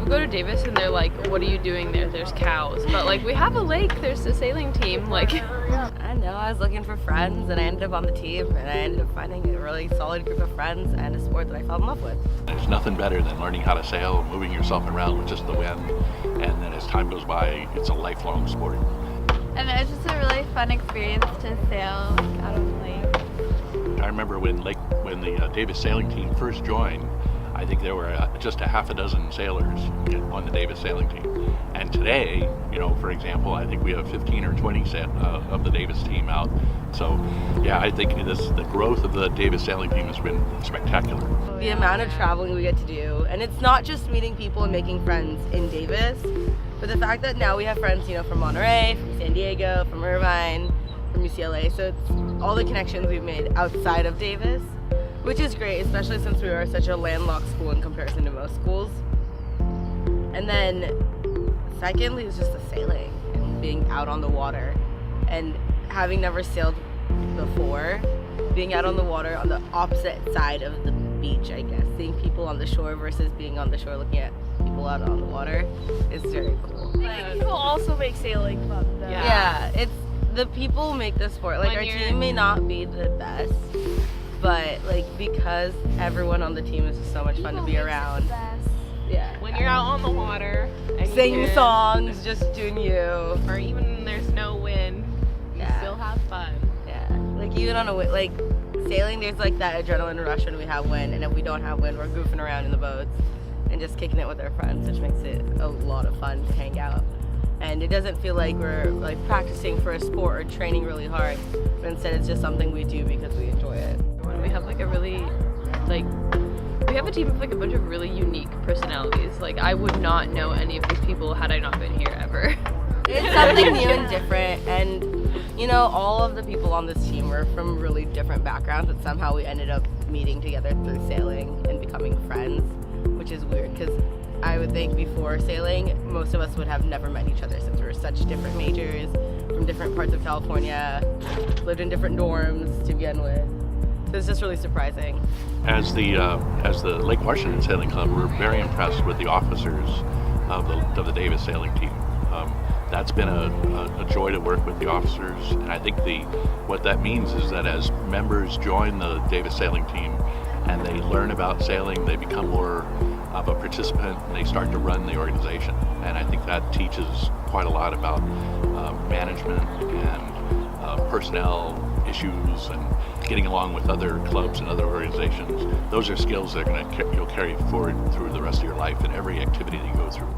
people go to Davis and they're like, what are you doing there? There's cows. But like, we have a lake, there's a sailing team. Like, I know, I was looking for friends and I ended up on the team and I ended up finding a really solid group of friends and a sport that I fell in love with. There's nothing better than learning how to sail, moving yourself around with just the wind, and then as time goes by, it's a lifelong sport. And it was just a really fun experience to sail out on the lake. I remember when the Davis sailing team first joined, I think there were just a half a dozen sailors on the Davis sailing team. And today, for example, I think we have 15 or 20 of the Davis team out. So, yeah, I think the growth of the Davis sailing team has been spectacular. The amount of traveling we get to do, and it's not just meeting people and making friends in Davis, but the fact that now we have friends, from Monterey, from San Diego, from Irvine, from UCLA. So it's all the connections we've made outside of Davis, which is great, especially since we are such a landlocked school in comparison to most schools. And then secondly is just the sailing and being out on the water, and having never sailed before, being out on the water on the opposite side of the beach, I guess. Seeing people on the shore versus being on the shore looking at people out on the water is very cool. People also make sailing fun though. Yeah, it's the people make the sport. Like, our team may not be the best, but like, because everyone on the team is just so much fun to be around. Yeah. when you're out on the water and Singing songs, just doing you. or even when there's no wind, you still have fun. Yeah. Like, even on like sailing, there's like that adrenaline rush when we have wind, and if we don't have wind, we're goofing around in the boats and just kicking it with our friends, which makes it a lot of fun to hang out. And it doesn't feel like we're like practicing for a sport or training really hard, but instead it's just something we do because we enjoy it. We have like a really, we have a team of like a bunch of really unique personalities. Like, I would not know any of these people had I not been here ever. It's something new and different, and all of the people on this team were from really different backgrounds, but somehow we ended up meeting together through sailing and becoming friends, which is weird because I would think before sailing, most of us would have never met each other since we were such different majors, from different parts of California, lived in different dorms to begin with. So it's just really surprising. As the Lake Washington Sailing Club, we're very impressed with the officers of the Davis sailing team. That's been a joy to work with the officers, and I think what that means is that as members join the Davis sailing team and they learn about sailing, they become more of a participant and they start to run the organization. And I think that teaches quite a lot about management and personnel issues and getting along with other clubs and other organizations. Those are skills that you'll carry forward through the rest of your life in every activity that you go through.